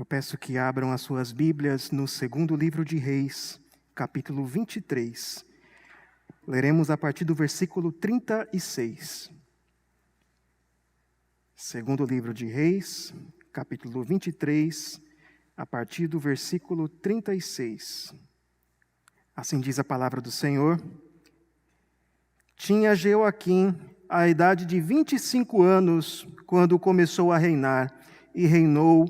Peço que abram as suas Bíblias no segundo livro de Reis, capítulo 23. Leremos a partir do versículo 36. Segundo livro de Reis, capítulo 23, a partir do versículo 36. Assim diz a palavra do Senhor. Tinha Jeoaquim a idade de 25 anos quando começou a reinar, e reinou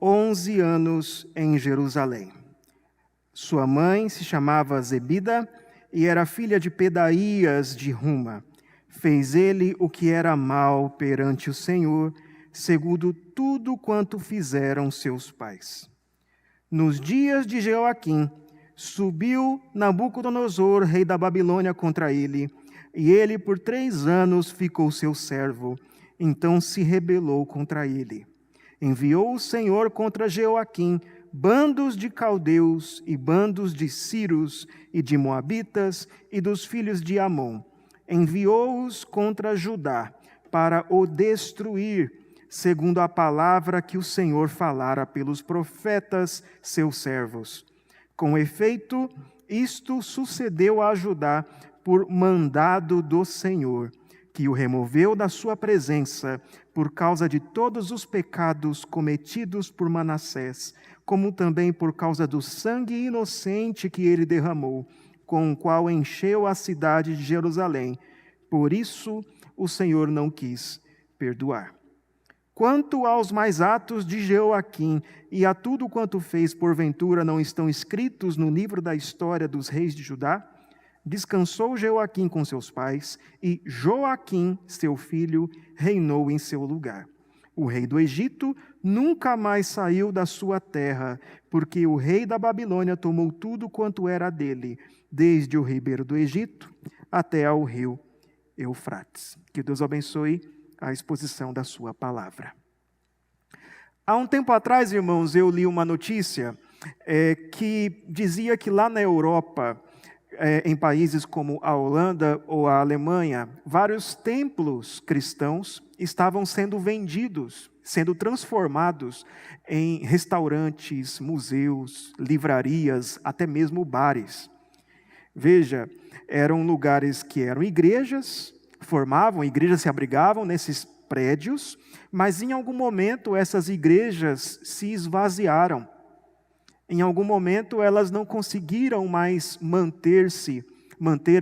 11 anos em Jerusalém. Sua mãe se chamava Zebida e era filha de Pedaías de Ruma. Fez ele o que era mal perante o Senhor, segundo tudo quanto fizeram seus pais. Nos dias de Jeoaquim, subiu Nabucodonosor, rei da Babilônia, contra ele, e ele por 3 anos ficou seu servo. Então se rebelou contra ele. Enviou o Senhor contra Jeoaquim bandos de caldeus e bandos de sírios e de moabitas e dos filhos de Amon. Enviou-os contra Judá para o destruir, segundo a palavra que o Senhor falara pelos profetas, seus servos. Com efeito, isto sucedeu a Judá por mandado do Senhor, que o removeu da sua presença por causa de todos os pecados cometidos por Manassés, como também por causa do sangue inocente que ele derramou, com o qual encheu a cidade de Jerusalém. Por isso o Senhor não quis perdoar. Quanto aos mais atos de Jeoaquim e a tudo quanto fez, porventura não estão escritos no livro da história dos reis de Judá? Descansou Jeoaquim com seus pais, e Joaquim, seu filho, reinou em seu lugar. O rei do Egito nunca mais saiu da sua terra, porque o rei da Babilônia tomou tudo quanto era dele, desde o ribeiro do Egito até ao rio Eufrates. Que Deus abençoe a exposição da sua palavra. Há um tempo atrás, irmãos, eu li uma notícia que dizia que lá na Europa, em países como a Holanda ou a Alemanha, vários templos cristãos estavam sendo vendidos, sendo transformados em restaurantes, museus, livrarias, até mesmo bares. Veja, eram lugares que eram igrejas, igrejas se abrigavam nesses prédios, mas em algum momento essas igrejas se esvaziaram. Em algum momento elas não conseguiram mais manter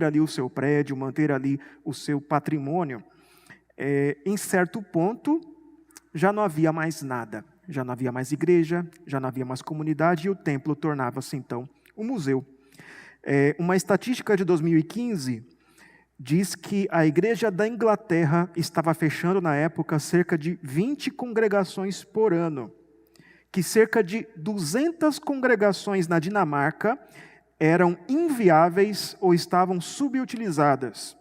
ali o seu prédio, manter ali o seu patrimônio. Em certo ponto, já não havia mais nada. Já não havia mais igreja, já não havia mais comunidade, e o templo tornava-se então um museu. Uma estatística de 2015 diz que a igreja da Inglaterra estava fechando na época cerca de 20 congregações por ano. Que cerca de 200 congregações na Dinamarca eram inviáveis ou estavam subutilizadas.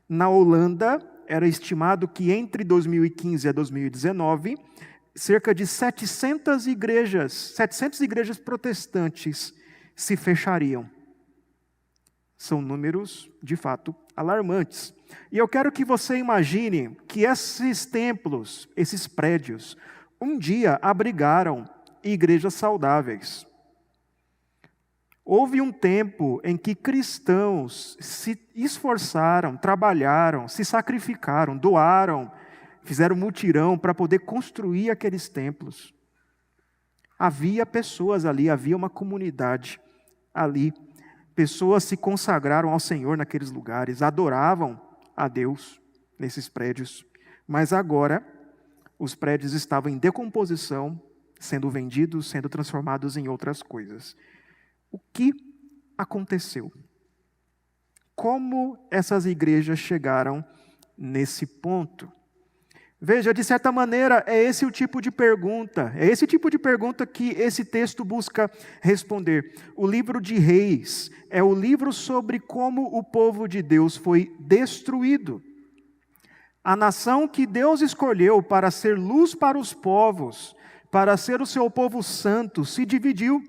Na Holanda, era estimado que entre 2015 e 2019, cerca de 700 igrejas protestantes se fechariam. São números, de fato, alarmantes. E eu quero que você imagine que esses templos, esses prédios, um dia abrigaram igrejas saudáveis. Houve um tempo em que cristãos se esforçaram, trabalharam, se sacrificaram, doaram, fizeram mutirão para poder construir aqueles templos. Havia pessoas ali, havia uma comunidade ali. Pessoas se consagraram ao Senhor naqueles lugares, adoravam a Deus nesses prédios. Mas agora, os prédios estavam em decomposição, sendo vendidos, sendo transformados em outras coisas. O que aconteceu? Como essas igrejas chegaram nesse ponto? Veja, de certa maneira, é esse tipo de pergunta que esse texto busca responder. O livro de Reis é o livro sobre como o povo de Deus foi destruído. A nação que Deus escolheu para ser luz para os povos, para ser o seu povo santo, se dividiu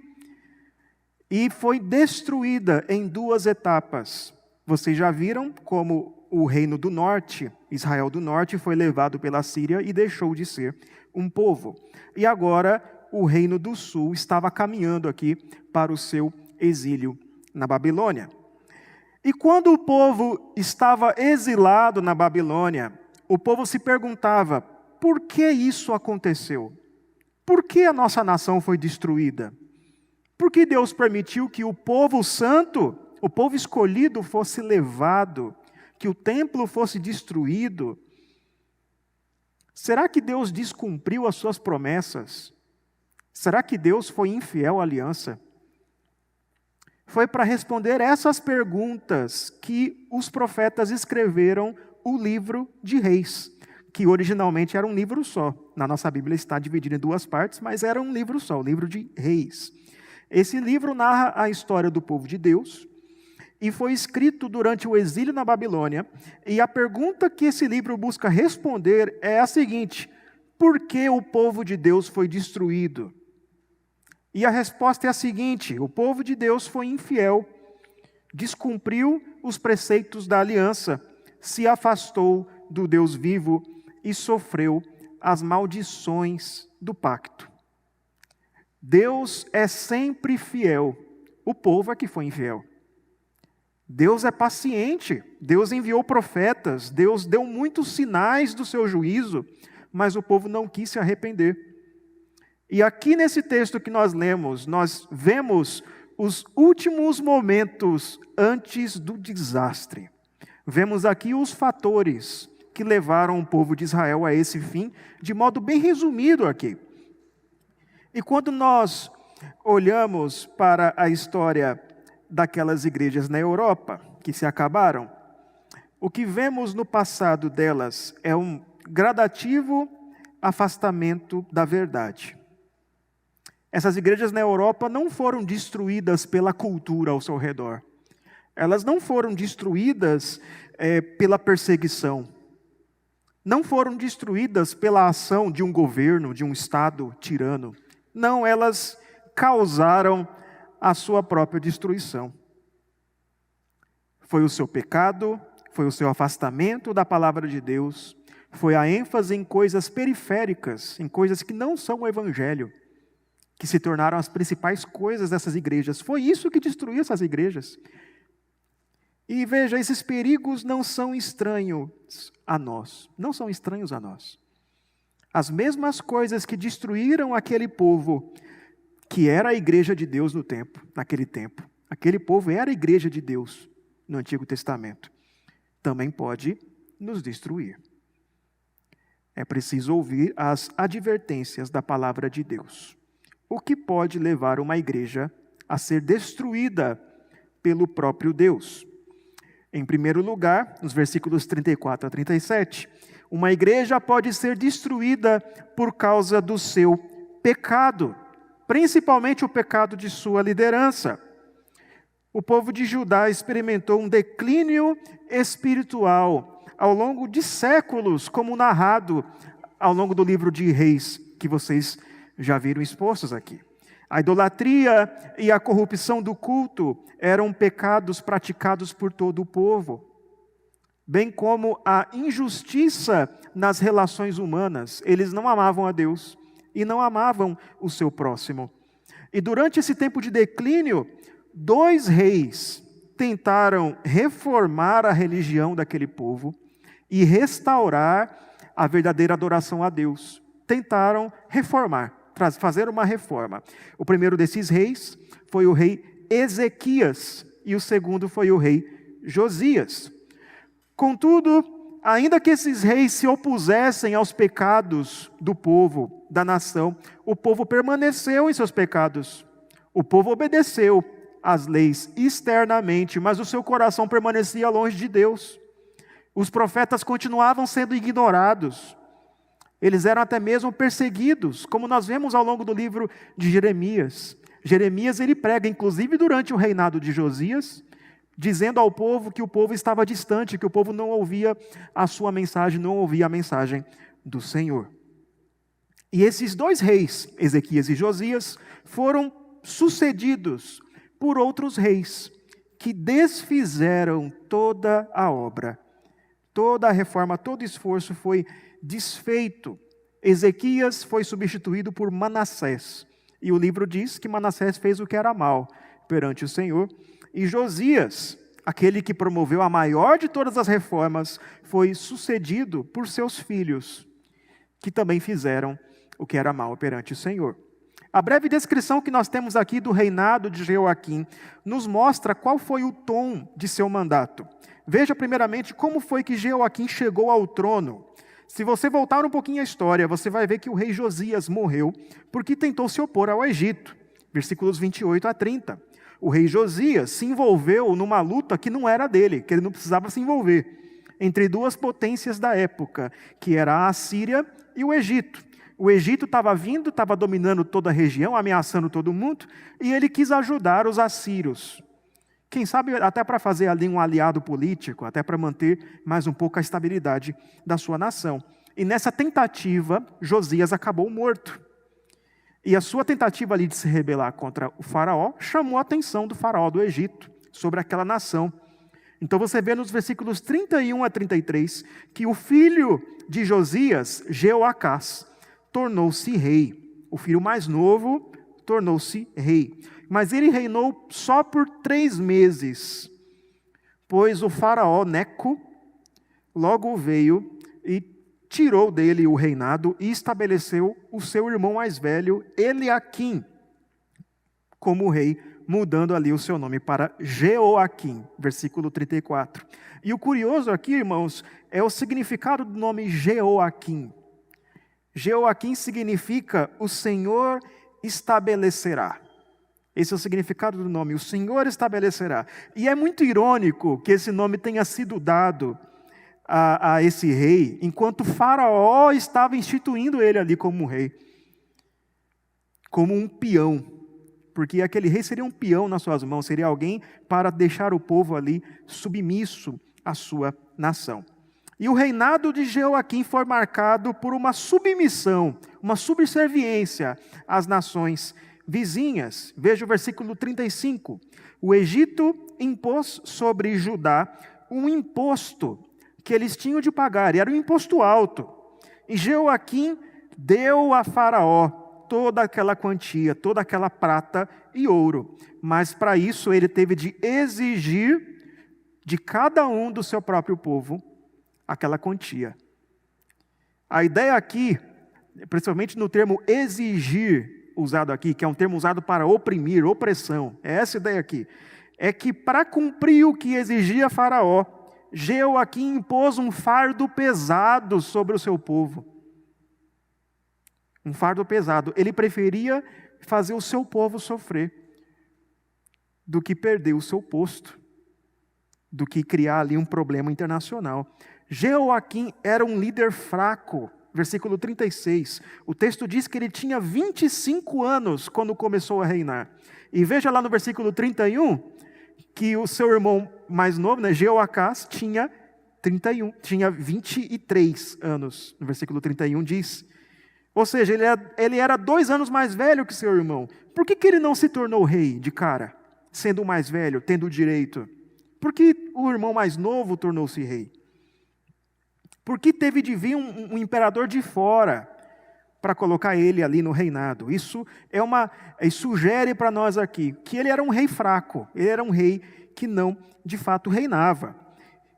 e foi destruída em 2 etapas. Vocês já viram como o reino do norte, Israel do norte, foi levado pela Síria e deixou de ser um povo. E agora o reino do sul estava caminhando aqui para o seu exílio na Babilônia. E quando o povo estava exilado na Babilônia, o povo se perguntava: por que isso aconteceu? Por que a nossa nação foi destruída? Por que Deus permitiu que o povo santo, o povo escolhido, fosse levado, que o templo fosse destruído? Será que Deus descumpriu as suas promessas? Será que Deus foi infiel à aliança? Foi para responder essas perguntas que os profetas escreveram o livro de Reis, que originalmente era um livro só. Na nossa Bíblia está dividido em duas partes, mas era um livro só, o livro de Reis. Esse livro narra a história do povo de Deus e foi escrito durante o exílio na Babilônia. E a pergunta que esse livro busca responder é a seguinte: por que o povo de Deus foi destruído? E a resposta é a seguinte: o povo de Deus foi infiel, descumpriu os preceitos da aliança, se afastou do Deus vivo e sofreu as maldições do pacto. Deus é sempre fiel, o povo é que foi infiel. Deus é paciente, Deus enviou profetas, Deus deu muitos sinais do seu juízo, mas o povo não quis se arrepender. E aqui nesse texto que nós lemos, nós vemos os últimos momentos antes do desastre. Vemos aqui os fatores que levaram o povo de Israel a esse fim, de modo bem resumido aqui. E quando nós olhamos para a história daquelas igrejas na Europa, que se acabaram, o que vemos no passado delas é um gradativo afastamento da verdade. Essas igrejas na Europa não foram destruídas pela cultura ao seu redor. Elas não foram destruídas pela perseguição. Não foram destruídas pela ação de um governo, de um Estado tirano. Não, elas causaram a sua própria destruição. Foi o seu pecado, foi o seu afastamento da palavra de Deus, foi a ênfase em coisas periféricas, em coisas que não são o Evangelho, que se tornaram as principais coisas dessas igrejas. Foi isso que destruiu essas igrejas. E veja, esses perigos não são estranhos a nós. Não são estranhos a nós. As mesmas coisas que destruíram aquele povo, que era a igreja de Deus naquele tempo. Aquele povo era a igreja de Deus no Antigo Testamento. Também pode nos destruir. É preciso ouvir as advertências da palavra de Deus. O que pode levar uma igreja a ser destruída pelo próprio Deus? Em primeiro lugar, nos versículos 34 a 37, uma igreja pode ser destruída por causa do seu pecado, principalmente o pecado de sua liderança. O povo de Judá experimentou um declínio espiritual ao longo de séculos, como narrado ao longo do livro de Reis, que vocês já viram expostos aqui. A idolatria e a corrupção do culto eram pecados praticados por todo o povo, bem como a injustiça nas relações humanas. Eles não amavam a Deus e não amavam o seu próximo. E durante esse tempo de declínio, 2 reis tentaram reformar a religião daquele povo e restaurar a verdadeira adoração a Deus. Tentaram reformar, fazer uma reforma. O primeiro desses reis foi o rei Ezequias e o segundo foi o rei Josias. Contudo, ainda que esses reis se opusessem aos pecados do povo, da nação, o povo permaneceu em seus pecados. O povo obedeceu às leis externamente, mas o seu coração permanecia longe de Deus. Os profetas continuavam sendo ignorados. Eles eram até mesmo perseguidos, como nós vemos ao longo do livro de Jeremias. Jeremias, ele prega, inclusive durante o reinado de Josias, dizendo ao povo que o povo estava distante, que o povo não ouvia a sua mensagem, não ouvia a mensagem do Senhor. E esses 2 reis, Ezequias e Josias, foram sucedidos por outros reis, que desfizeram toda a obra. Toda a reforma, todo o esforço foi desfeito. Ezequias foi substituído por Manassés. E o livro diz que Manassés fez o que era mal perante o Senhor. E Josias, aquele que promoveu a maior de todas as reformas, foi sucedido por seus filhos, que também fizeram o que era mal perante o Senhor. A breve descrição que nós temos aqui do reinado de Jeoaquim nos mostra qual foi o tom de seu mandato. Veja primeiramente como foi que Jeoaquim chegou ao trono. Se você voltar um pouquinho à história, você vai ver que o rei Josias morreu porque tentou se opor ao Egito. Versículos 28 a 30. O rei Josias se envolveu numa luta que não era dele, que ele não precisava se envolver, entre duas potências da época, que era a Assíria e o Egito. O Egito estava vindo, estava dominando toda a região, ameaçando todo mundo, e ele quis ajudar os assírios. Quem sabe até para fazer ali um aliado político, até para manter mais um pouco a estabilidade da sua nação. E nessa tentativa, Josias acabou morto. E a sua tentativa ali de se rebelar contra o faraó chamou a atenção do faraó do Egito sobre aquela nação. Então você vê nos versículos 31 a 33 que o filho de Josias, Jeoacás, tornou-se rei. O filho mais novo tornou-se rei. Mas ele reinou só por 3 meses, pois o faraó Neco logo veio e tirou dele o reinado e estabeleceu o seu irmão mais velho, Eliaquim, como rei, mudando ali o seu nome para Jeoaquim, versículo 34. E o curioso aqui, irmãos, é o significado do nome Jeoaquim. Jeoaquim significa o Senhor estabelecerá. Esse é o significado do nome, o Senhor estabelecerá. E é muito irônico que esse nome tenha sido dado a esse rei, enquanto o faraó estava instituindo ele ali como rei, como um peão, porque aquele rei seria um peão nas suas mãos, seria alguém para deixar o povo ali submisso à sua nação. E o reinado de Jeoaquim foi marcado por uma submissão, uma subserviência às nações vizinhas. Veja o versículo 35. O Egito impôs sobre Judá um imposto que eles tinham de pagar, e era um imposto alto. E Jeoaquim deu a Faraó toda aquela quantia, toda aquela prata e ouro. Mas para isso ele teve de exigir de cada um do seu próprio povo aquela quantia. A ideia aqui, principalmente no termo exigir, usado aqui, que é um termo usado para oprimir, opressão, é essa a ideia aqui, é que para cumprir o que exigia Faraó, Jeoaquim impôs um fardo pesado sobre o seu povo. Um fardo pesado. Ele preferia fazer o seu povo sofrer do que perder o seu posto, do que criar ali um problema internacional. Jeoaquim era um líder fraco. Versículo 36. O texto diz que ele tinha 25 anos quando começou a reinar. E veja lá no versículo 31, que o seu irmão mais novo, né, Jeoacás, tinha 23 anos. No versículo 31 diz. Ou seja, ele era 2 anos mais velho que seu irmão. Por que ele não se tornou rei de cara, sendo o mais velho, tendo o direito? Por que o irmão mais novo tornou-se rei? Por que teve de vir um imperador de fora para colocar ele ali no reinado? Isso sugere para nós aqui que ele era um rei fraco, ele era um rei que não, de fato, reinava.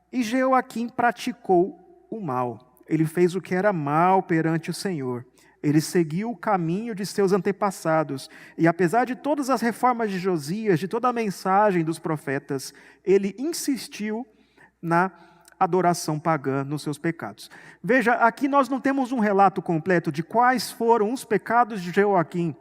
E Jeoaquim praticou o mal. Ele fez o que era mal perante o Senhor. Ele seguiu o caminho de seus antepassados. E apesar de todas as reformas de Josias, de toda a mensagem dos profetas, ele insistiu na adoração pagã nos seus pecados. Veja, aqui nós não temos um relato completo de quais foram os pecados de Jeoaquim,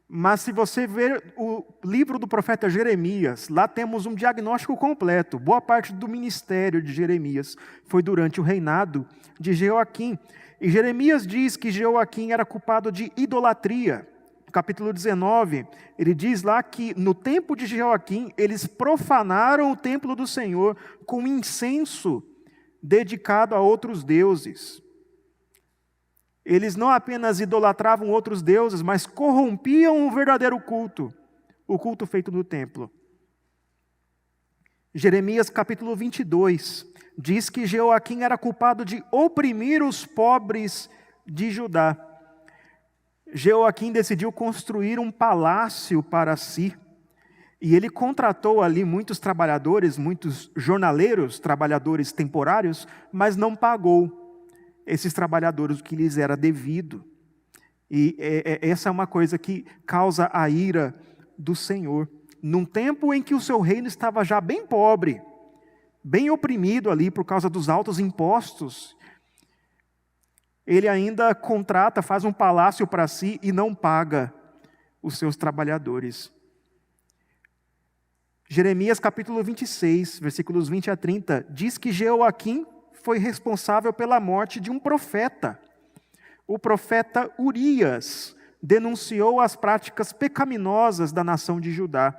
mas se você ver o livro do profeta Jeremias, lá temos um diagnóstico completo. Boa parte do ministério de Jeremias foi durante o reinado de Jeoaquim. E Jeremias diz que Jeoaquim era culpado de idolatria. No capítulo 19, ele diz lá que no tempo de Jeoaquim, eles profanaram o templo do Senhor com incenso dedicado a outros deuses. Eles não apenas idolatravam outros deuses, mas corrompiam o verdadeiro culto, o culto feito no templo. Jeremias capítulo 22 diz que Jeoaquim era culpado de oprimir os pobres de Judá. Jeoaquim decidiu construir um palácio para si, e ele contratou ali muitos trabalhadores, muitos jornaleiros, trabalhadores temporários, mas não pagou esses trabalhadores o que lhes era devido. E essa é uma coisa que causa a ira do Senhor. Num tempo em que o seu reino estava já bem pobre, bem oprimido ali por causa dos altos impostos, ele ainda contrata, faz um palácio para si e não paga os seus trabalhadores. Jeremias capítulo 26, versículos 20 a 30, diz que Jeoaquim foi responsável pela morte de um profeta. O profeta Urias denunciou as práticas pecaminosas da nação de Judá.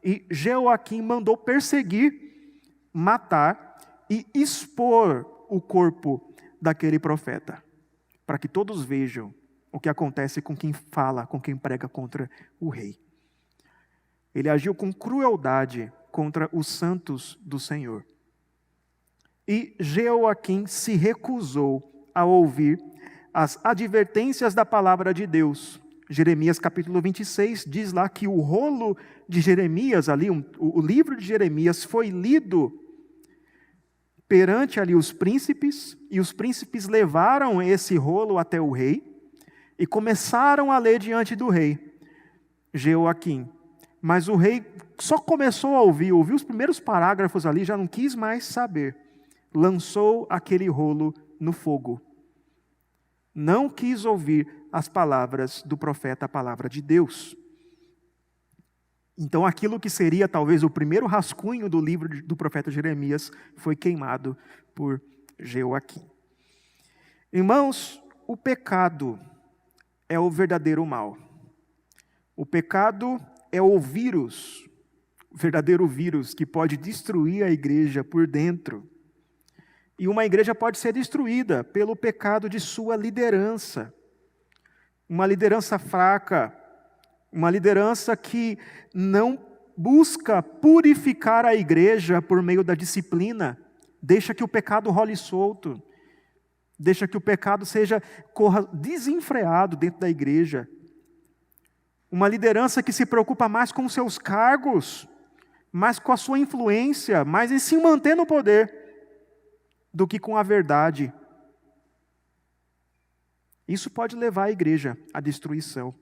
E Jeoaquim mandou perseguir, matar e expor o corpo daquele profeta, para que todos vejam o que acontece com quem fala, com quem prega contra o rei. Ele agiu com crueldade contra os santos do Senhor. E Jeoaquim se recusou a ouvir as advertências da palavra de Deus. Jeremias capítulo 26 diz lá que o rolo de Jeremias, ali, o livro de Jeremias foi lido perante ali os príncipes, e os príncipes levaram esse rolo até o rei, e começaram a ler diante do rei, Jeoaquim. Mas o rei só começou a ouviu os primeiros parágrafos ali, já não quis mais saber. Lançou aquele rolo no fogo. Não quis ouvir as palavras do profeta, a palavra de Deus. Então aquilo que seria talvez o primeiro rascunho do livro do profeta Jeremias foi queimado por Jeoaquim. Irmãos, o pecado é o verdadeiro mal. O pecado é o vírus, o verdadeiro vírus que pode destruir a igreja por dentro. E uma igreja pode ser destruída pelo pecado de sua liderança. Uma liderança fraca, uma liderança que não busca purificar a igreja por meio da disciplina, deixa que o pecado role solto, deixa que o pecado corra desenfreado dentro da igreja. Uma liderança que se preocupa mais com seus cargos, mais com a sua influência, mais em se manter no poder, do que com a verdade. Isso pode levar a igreja à destruição.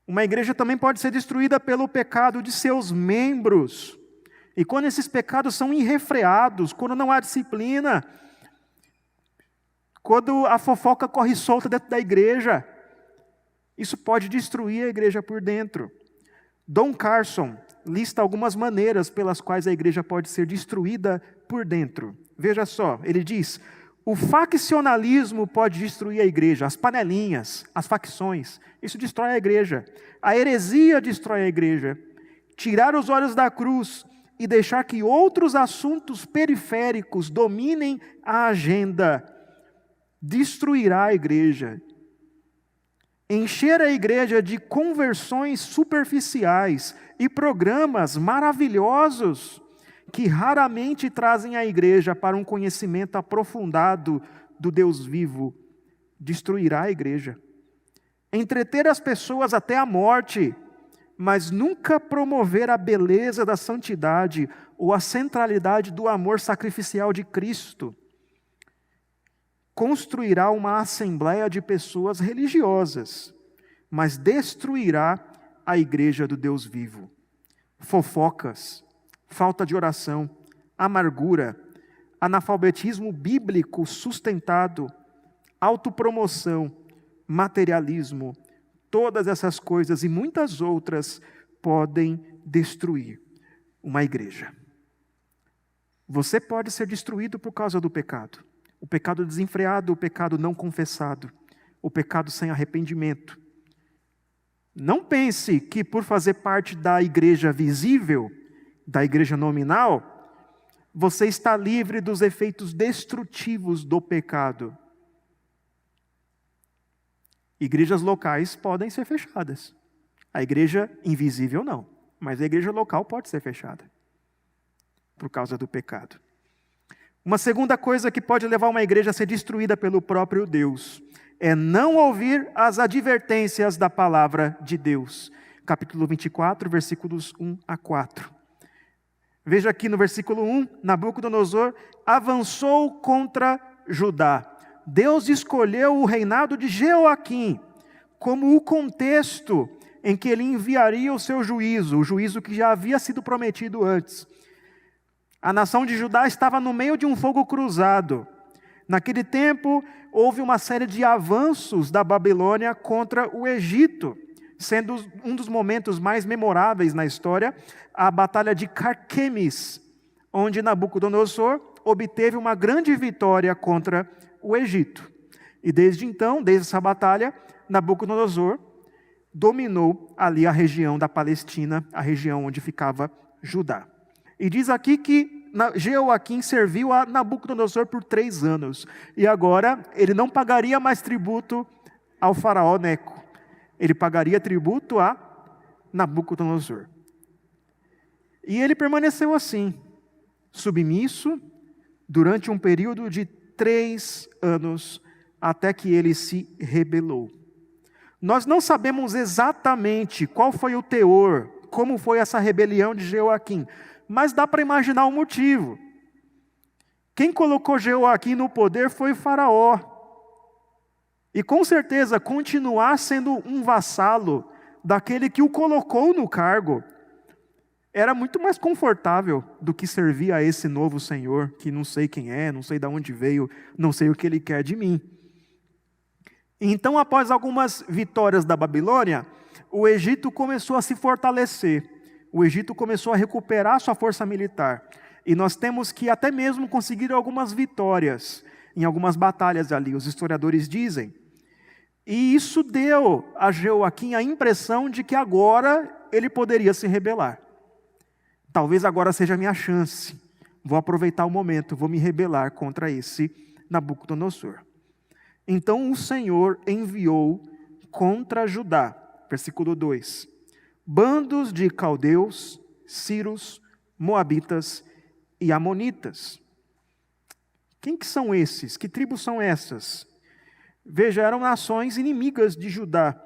Uma igreja também pode ser destruída pelo pecado de seus membros. E quando esses pecados são irrefreados, quando não há disciplina, quando a fofoca corre solta dentro da igreja, isso pode destruir a igreja por dentro. Don Carson lista algumas maneiras pelas quais a igreja pode ser destruída por dentro. Veja só, ele diz: o faccionalismo pode destruir a igreja, as panelinhas, as facções, isso destrói a igreja. A heresia destrói a igreja. Tirar os olhos da cruz e deixar que outros assuntos periféricos dominem a agenda destruirá a igreja. Encher a igreja de conversões superficiais e programas maravilhosos que raramente trazem a igreja para um conhecimento aprofundado do Deus vivo, destruirá a igreja. Entreter as pessoas até a morte, mas nunca promover a beleza da santidade ou a centralidade do amor sacrificial de Cristo, construirá uma assembleia de pessoas religiosas, mas destruirá a igreja do Deus vivo. Fofocas, falta de oração, amargura, analfabetismo bíblico sustentado, autopromoção, materialismo, todas essas coisas e muitas outras podem destruir uma igreja. Você pode ser destruído por causa do pecado. O pecado desenfreado, o pecado não confessado, o pecado sem arrependimento. Não pense que por fazer parte da igreja visível, da igreja nominal, você está livre dos efeitos destrutivos do pecado. Igrejas locais podem ser fechadas. A igreja invisível não, mas a igreja local pode ser fechada por causa do pecado. Uma segunda coisa que pode levar uma igreja a ser destruída pelo próprio Deus é não ouvir as advertências da palavra de Deus. Capítulo 24, versículos 1 a 4. Veja aqui no versículo 1, Nabucodonosor avançou contra Judá. Deus escolheu o reinado de Jeoaquim como o contexto em que ele enviaria o seu juízo, o juízo que já havia sido prometido antes. A nação de Judá estava no meio de um fogo cruzado. Naquele tempo, houve uma série de avanços da Babilônia contra o Egito, sendo um dos momentos mais memoráveis na história, a Batalha de Carquemis, onde Nabucodonosor obteve uma grande vitória contra o Egito. E desde então, desde essa batalha, Nabucodonosor dominou ali a região da Palestina, a região onde ficava Judá. E diz aqui que Jeoaquim serviu a Nabucodonosor por 3 anos. E agora ele não pagaria mais tributo ao faraó Neco. Ele pagaria tributo a Nabucodonosor. E ele permaneceu assim, submisso, durante um período de 3 anos, até que ele se rebelou. Nós não sabemos exatamente qual foi o teor, como foi essa rebelião de Jeoaquim, mas dá para imaginar o motivo. Quem colocou Jeoaquim no poder foi o faraó. E com certeza continuar sendo um vassalo daquele que o colocou no cargo era muito mais confortável do que servir a esse novo senhor, que não sei quem é, não sei de onde veio, não sei o que ele quer de mim. Então, após algumas vitórias da Babilônia, o Egito começou a se fortalecer. O Egito começou a recuperar sua força militar. E nós temos que até mesmo conseguir algumas vitórias em algumas batalhas ali, os historiadores dizem. E isso deu a Jeoaquim a impressão de que agora ele poderia se rebelar. Talvez agora seja a minha chance. Vou aproveitar o momento, vou me rebelar contra esse Nabucodonosor. Então o Senhor enviou contra Judá, versículo 2, bandos de caldeus, sírios, moabitas e amonitas. Quem que são esses? Que tribos são essas? Veja, eram nações inimigas de Judá.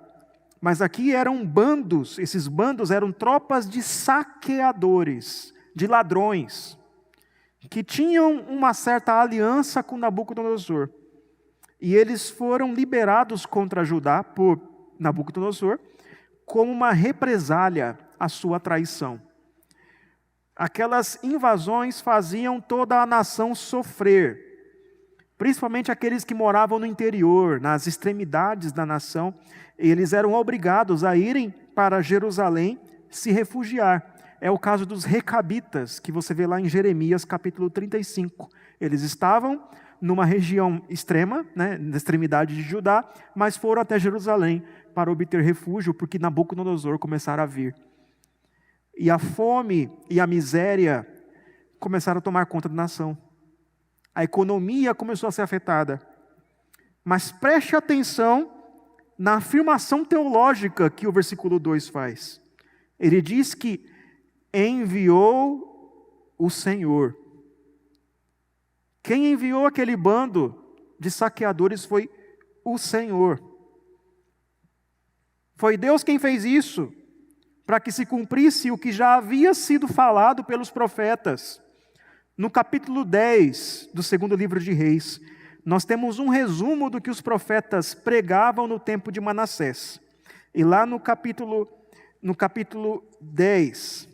Mas aqui eram bandos, esses bandos eram tropas de saqueadores, de ladrões, que tinham uma certa aliança com Nabucodonosor. E eles foram liberados contra Judá por Nabucodonosor como uma represália à sua traição. Aquelas invasões faziam toda a nação sofrer, principalmente aqueles que moravam no interior, nas extremidades da nação. Eles eram obrigados a irem para Jerusalém se refugiar. É o caso dos recabitas, que você vê lá em Jeremias capítulo 35. Eles estavam numa região extrema, na extremidade de Judá, mas foram até Jerusalém para obter refúgio, porque Nabucodonosor começara a vir. E a fome e a miséria começaram a tomar conta da nação. A economia começou a ser afetada. Mas preste atenção na afirmação teológica que o versículo 2 faz. Ele diz que enviou o Senhor. Quem enviou aquele bando de saqueadores foi o Senhor. Foi Deus quem fez isso, para que se cumprisse o que já havia sido falado pelos profetas. No capítulo 10 do segundo livro de Reis, nós temos um resumo do que os profetas pregavam no tempo de Manassés. E lá no capítulo 10,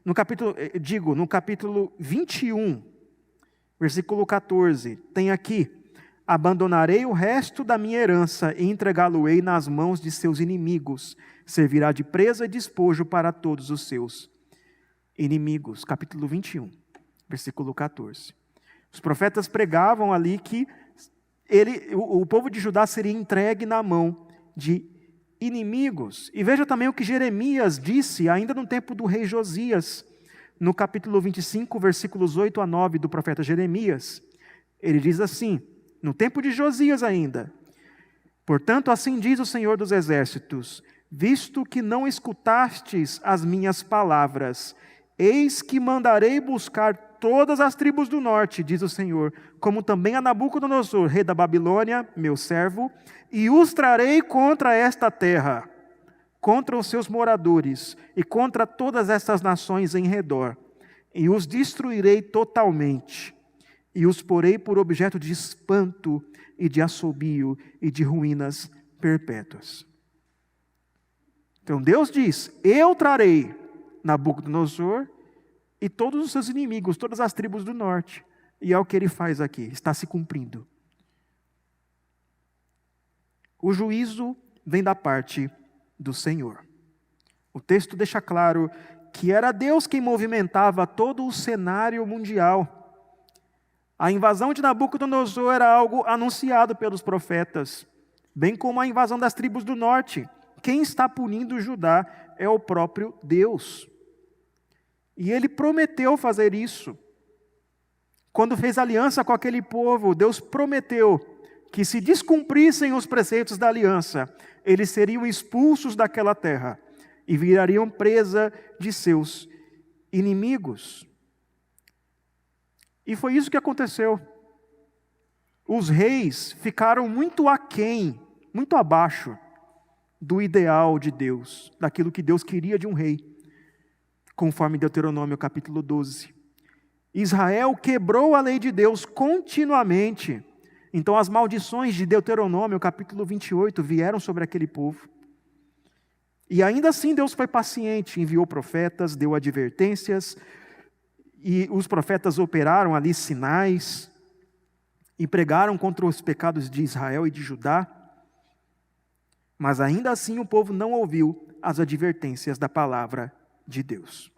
no capítulo 21, versículo 14, tem aqui: abandonarei o resto da minha herança e entregá-lo-ei nas mãos de seus inimigos. Servirá de presa e despojo para todos os seus inimigos. Capítulo 21, versículo 14. Os profetas pregavam ali que o povo de Judá seria entregue na mão de inimigos. E veja também o que Jeremias disse, ainda no tempo do rei Josias, no capítulo 25, versículos 8 a 9 do profeta Jeremias. Ele diz assim, no tempo de Josias ainda: portanto, assim diz o Senhor dos Exércitos, visto que não escutastes as minhas palavras, eis que mandarei buscar todas as tribos do norte, diz o Senhor, como também a Nabucodonosor, rei da Babilônia, meu servo, e os trarei contra esta terra, contra os seus moradores e contra todas estas nações em redor, e os destruirei totalmente, e os porei por objeto de espanto e de assobio e de ruínas perpétuas. Então Deus diz, eu trarei Nabucodonosor e todos os seus inimigos, todas as tribos do norte. E é o que ele faz aqui, está se cumprindo. O juízo vem da parte do Senhor. O texto deixa claro que era Deus quem movimentava todo o cenário mundial. A invasão de Nabucodonosor era algo anunciado pelos profetas, bem como a invasão das tribos do norte. Quem está punindo Judá é o próprio Deus. E ele prometeu fazer isso. Quando fez aliança com aquele povo, Deus prometeu que se descumprissem os preceitos da aliança, eles seriam expulsos daquela terra e virariam presa de seus inimigos. E foi isso que aconteceu. Os reis ficaram muito aquém, muito abaixo do ideal de Deus, daquilo que Deus queria de um rei, conforme Deuteronômio capítulo 12. Israel quebrou a lei de Deus continuamente. Então as maldições de Deuteronômio capítulo 28 vieram sobre aquele povo. E ainda assim Deus foi paciente, enviou profetas, deu advertências, e os profetas operaram ali sinais, e pregaram contra os pecados de Israel e de Judá. Mas ainda assim o povo não ouviu as advertências da palavra de Deus.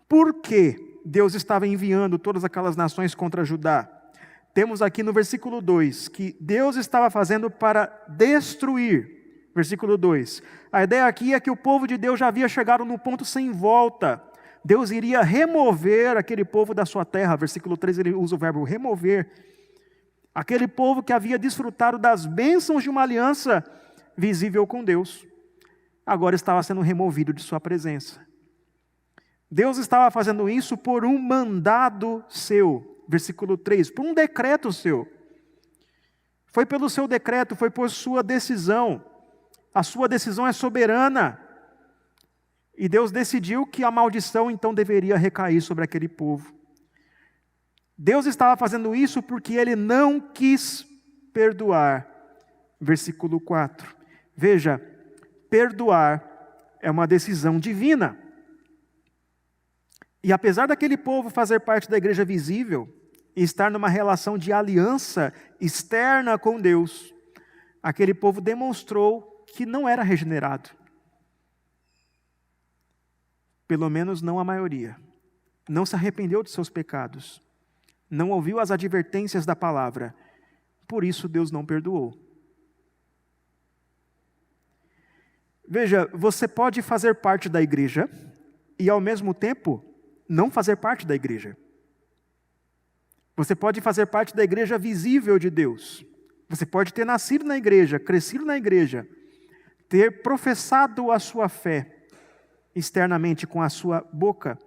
Por que Deus estava enviando todas aquelas nações contra Judá? Temos aqui no versículo 2, que Deus estava fazendo para destruir. Versículo 2. A ideia aqui é que o povo de Deus já havia chegado no ponto sem volta. Deus iria remover aquele povo da sua terra. Versículo 3 ele usa o verbo remover. Aquele povo que havia desfrutado das bênçãos de uma aliança visível com Deus, agora estava sendo removido de sua presença. Deus estava fazendo isso por um mandado seu, versículo 3, por um decreto seu. Foi pelo seu decreto, foi por sua decisão. A sua decisão é soberana. E Deus decidiu que a maldição então deveria recair sobre aquele povo. Deus estava fazendo isso porque Ele não quis perdoar. Versículo 4. Veja, perdoar é uma decisão divina. E apesar daquele povo fazer parte da igreja visível e estar numa relação de aliança externa com Deus, aquele povo demonstrou que não era regenerado. Pelo menos não a maioria. Não se arrependeu de seus pecados. Não ouviu as advertências da palavra. Por isso Deus não perdoou. Veja, você pode fazer parte da igreja e ao mesmo tempo não fazer parte da igreja. Você pode fazer parte da igreja visível de Deus. Você pode ter nascido na igreja, crescido na igreja, ter professado a sua fé externamente com a sua boca.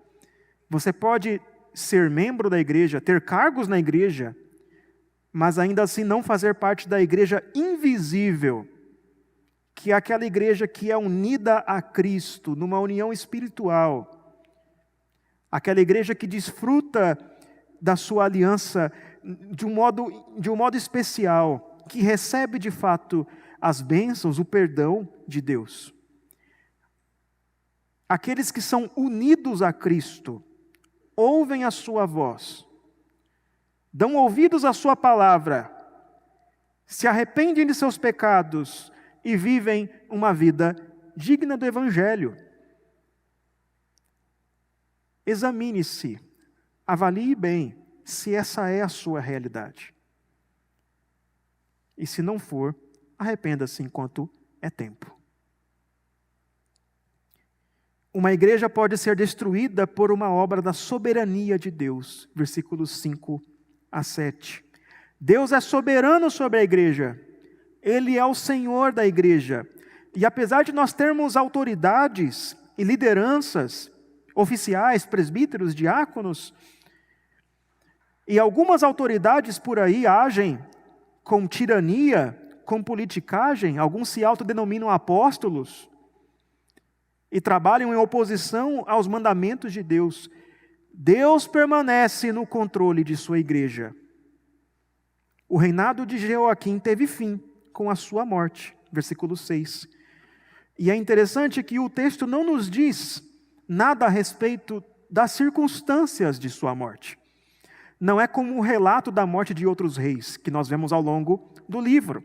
Você pode ser membro da igreja, ter cargos na igreja, mas ainda assim não fazer parte da igreja invisível, que é aquela igreja que é unida a Cristo, numa união espiritual. Aquela igreja que desfruta da sua aliança de um modo especial, que recebe de fato as bênçãos, o perdão de Deus. Aqueles que são unidos a Cristo, ouvem a sua voz, dão ouvidos à sua palavra, se arrependem de seus pecados e vivem uma vida digna do Evangelho. Examine-se, avalie bem se essa é a sua realidade. E se não for, arrependa-se enquanto é tempo. Uma igreja pode ser destruída por uma obra da soberania de Deus. Versículos 5 a 7. Deus é soberano sobre a igreja. Ele é o Senhor da igreja. E apesar de nós termos autoridades e lideranças, oficiais, presbíteros, diáconos, E algumas autoridades por aí agem com tirania, com politicagem, alguns se autodenominam apóstolos e trabalham em oposição aos mandamentos de Deus. Deus permanece no controle de sua igreja. O reinado de Jeoaquim teve fim com a sua morte, versículo 6. E é interessante que o texto não nos diz nada a respeito das circunstâncias de sua morte. Não é como o relato da morte de outros reis, que nós vemos ao longo do livro.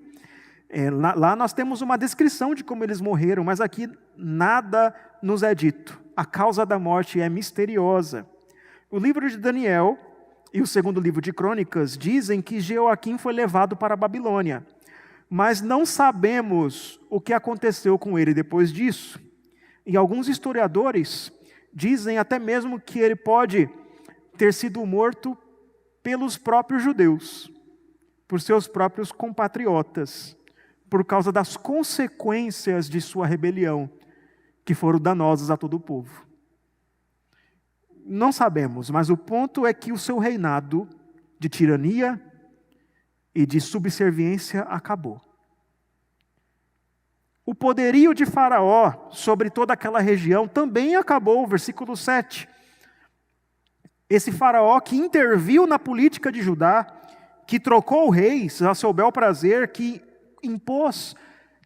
Lá nós temos uma descrição de como eles morreram, mas aqui nada nos é dito. A causa da morte é misteriosa. O livro de Daniel e o segundo livro de Crônicas dizem que Jeoaquim foi levado para a Babilônia, mas não sabemos o que aconteceu com ele depois disso. E alguns historiadores dizem até mesmo que ele pode ter sido morto pelos próprios judeus, por seus próprios compatriotas, por causa das consequências de sua rebelião, que foram danosas a todo o povo. Não sabemos, mas o ponto é que o seu reinado de tirania e de subserviência acabou. O poderio de Faraó sobre toda aquela região também acabou, versículo 7. Esse Faraó que interviu na política de Judá, que trocou reis a seu bel prazer, que impôs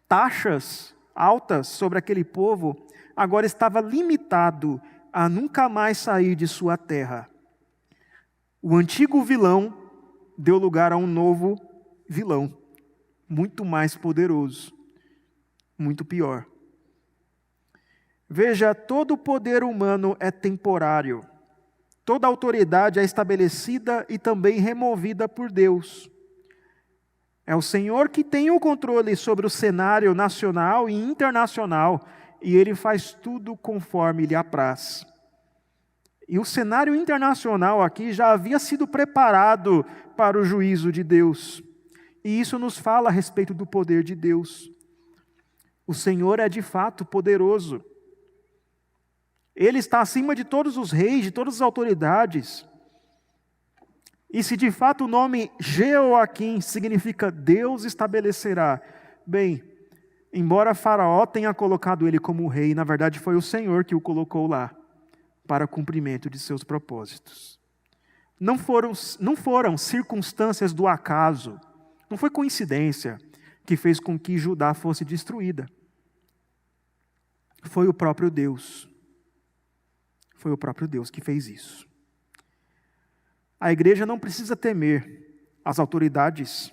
taxas altas sobre aquele povo, agora estava limitado a nunca mais sair de sua terra. O antigo vilão deu lugar a um novo vilão, muito mais poderoso, muito pior. Veja, todo o poder humano é temporário. Toda autoridade é estabelecida e também removida por Deus. É o Senhor que tem o controle sobre o cenário nacional e internacional, e Ele faz tudo conforme lhe apraz. E o cenário internacional aqui já havia sido preparado para o juízo de Deus. E isso nos fala a respeito do poder de Deus. O Senhor é de fato poderoso. Ele está acima de todos os reis, de todas as autoridades. E se de fato o nome Jeoaquim significa Deus estabelecerá, bem, embora Faraó tenha colocado ele como rei, na verdade foi o Senhor que o colocou lá, para cumprimento de seus propósitos. Não foram circunstâncias do acaso, não foi coincidência que fez com que Judá fosse destruída. Foi o próprio Deus. Foi o próprio Deus que fez isso. A igreja não precisa temer as autoridades.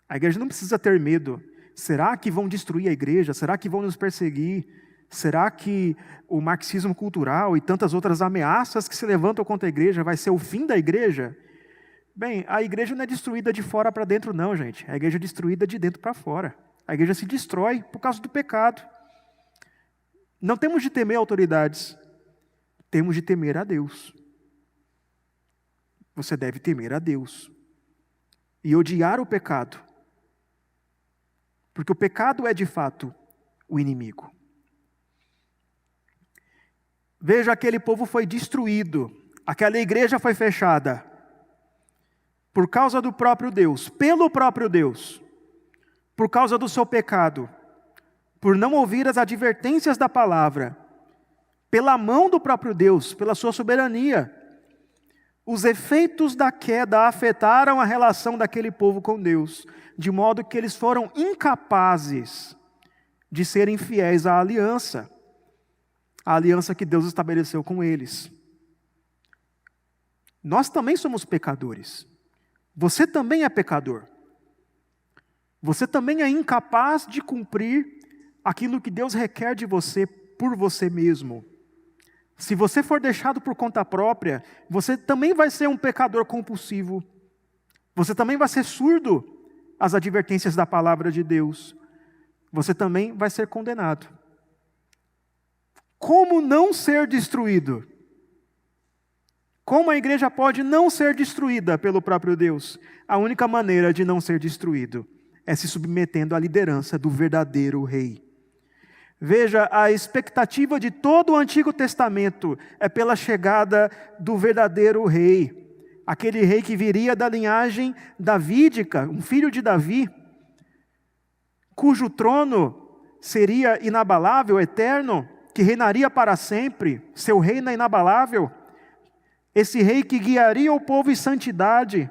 A igreja não precisa ter medo. Será que vão destruir a igreja? Será que vão nos perseguir? Será que o marxismo cultural e tantas outras ameaças que se levantam contra a igreja vai ser o fim da igreja? Bem, a igreja não é destruída de fora para dentro não, gente. A igreja é destruída de dentro para fora. A igreja se destrói por causa do pecado. Não temos de temer autoridades. Temos de temer a Deus. Você deve temer a Deus. E odiar o pecado. Porque o pecado é de fato o inimigo. Veja, aquele povo foi destruído. Aquela igreja foi fechada. Por causa do próprio Deus. Pelo próprio Deus. Por causa do seu pecado. Por não ouvir as advertências da palavra. Pela mão do próprio Deus, pela sua soberania. Os efeitos da queda afetaram a relação daquele povo com Deus, de modo que eles foram incapazes de serem fiéis à aliança que Deus estabeleceu com eles. Nós também somos pecadores. Você também é pecador. Você também é incapaz de cumprir aquilo que Deus requer de você por você mesmo. Se você for deixado por conta própria, você também vai ser um pecador compulsivo. Você também vai ser surdo às advertências da palavra de Deus. Você também vai ser condenado. Como não ser destruído? Como a igreja pode não ser destruída pelo próprio Deus? A única maneira de não ser destruído é se submetendo à liderança do verdadeiro rei. Veja, a expectativa de todo o Antigo Testamento é pela chegada do verdadeiro rei. aquele rei que viria da linhagem davídica, um filho de Davi, cujo trono seria inabalável, eterno, que reinaria para sempre, seu reino é inabalável. Esse rei que guiaria o povo em santidade.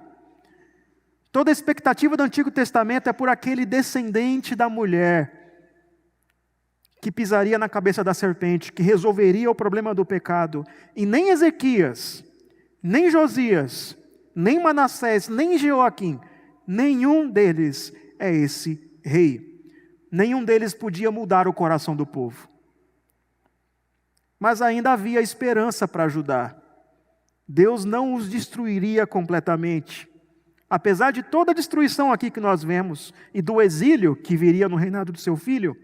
Toda a expectativa do Antigo Testamento é por aquele descendente da mulher, que pisaria na cabeça da serpente, que resolveria o problema do pecado. E nem Ezequias, nem Josias, nem Manassés, nem Joaquim, nenhum deles é esse rei. Nenhum deles podia mudar o coração do povo. Mas ainda havia esperança para Judá. Deus não os destruiria completamente. Apesar de toda a destruição aqui que nós vemos, e do exílio que viria no reinado do seu filho,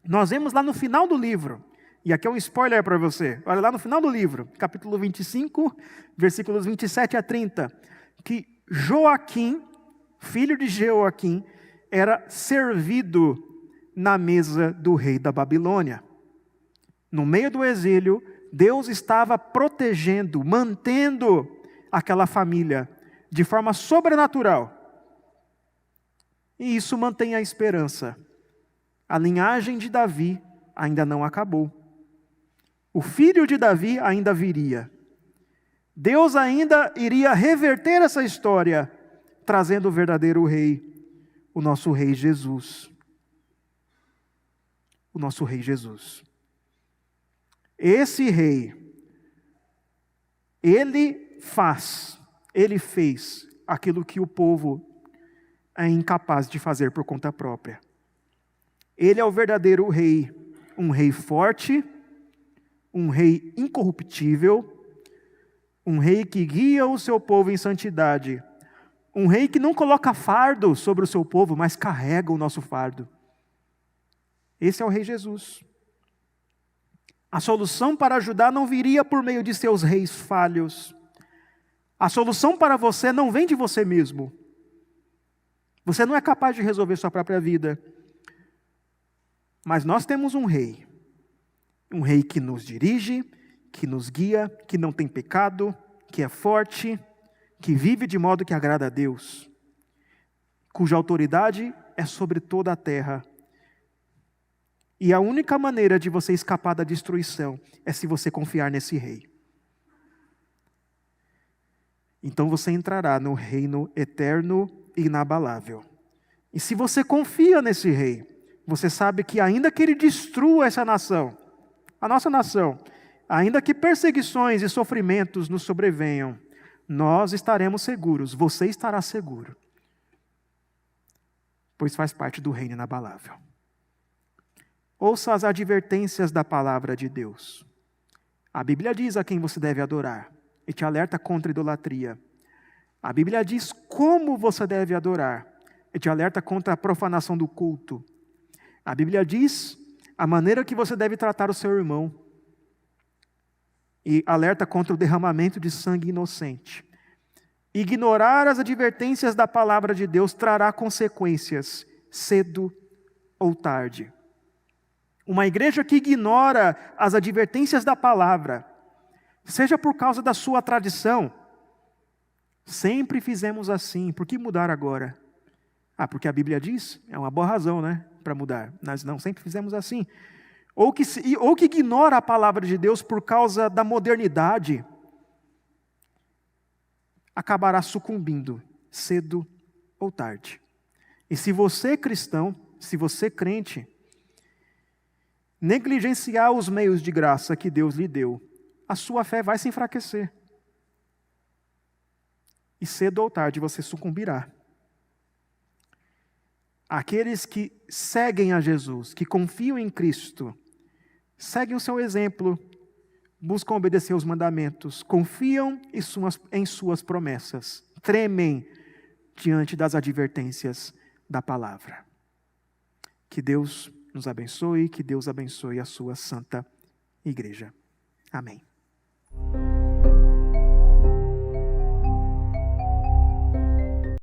nós vemos lá no final do livro, e aqui é um spoiler para você, olha lá no final do livro, capítulo 25, versículos 27 a 30, que Joaquim, filho de Jeoaquim, era servido na mesa do rei da Babilônia. No meio do exílio, Deus estava protegendo, mantendo aquela família de forma sobrenatural. E isso mantém a esperança. A linhagem de Davi ainda não acabou. O filho de Davi ainda viria. Deus ainda iria reverter essa história, trazendo o verdadeiro rei, o nosso rei Jesus. O nosso rei Jesus. Esse rei, ele fez aquilo que o povo é incapaz de fazer por conta própria. Ele é o verdadeiro rei, um rei forte, um rei incorruptível, um rei que guia o seu povo em santidade, um rei que não coloca fardo sobre o seu povo, mas carrega o nosso fardo. Esse é o rei Jesus. A solução para ajudar não viria por meio de seus reis falhos. A solução para você não vem de você mesmo. Você não é capaz de resolver sua própria vida. Mas nós temos um rei que nos dirige, que nos guia, que não tem pecado, que é forte, que vive de modo que agrada a Deus, cuja autoridade é sobre toda a terra. E a única maneira de você escapar da destruição é se você confiar nesse rei. Então você entrará no reino eterno e inabalável. E se você confia nesse rei, você sabe que ainda que ele destrua essa nação, a nossa nação, ainda que perseguições e sofrimentos nos sobrevenham, nós estaremos seguros, você estará seguro, pois faz parte do reino inabalável. Ouça as advertências da palavra de Deus. A Bíblia diz a quem você deve adorar e te alerta contra a idolatria. A Bíblia diz como você deve adorar e te alerta contra a profanação do culto. A Bíblia diz a maneira que você deve tratar o seu irmão e alerta contra o derramamento de sangue inocente. Ignorar as advertências da palavra de Deus trará consequências, cedo ou tarde. Uma igreja que ignora as advertências da palavra, seja por causa da sua tradição, sempre fizemos assim, por que mudar agora? Porque a Bíblia diz, é uma boa razão, né, para mudar. Nós não sempre fizemos assim. Ou que ignora a palavra de Deus por causa da modernidade, acabará sucumbindo, cedo ou tarde. E se você é cristão, se você é crente, negligenciar os meios de graça que Deus lhe deu, a sua fé vai se enfraquecer. E cedo ou tarde você sucumbirá. Aqueles que seguem a Jesus, que confiam em Cristo, seguem o seu exemplo, buscam obedecer os mandamentos, confiam em suas promessas, tremem diante das advertências da palavra. Que Deus nos abençoe, que Deus abençoe a sua santa igreja. Amém.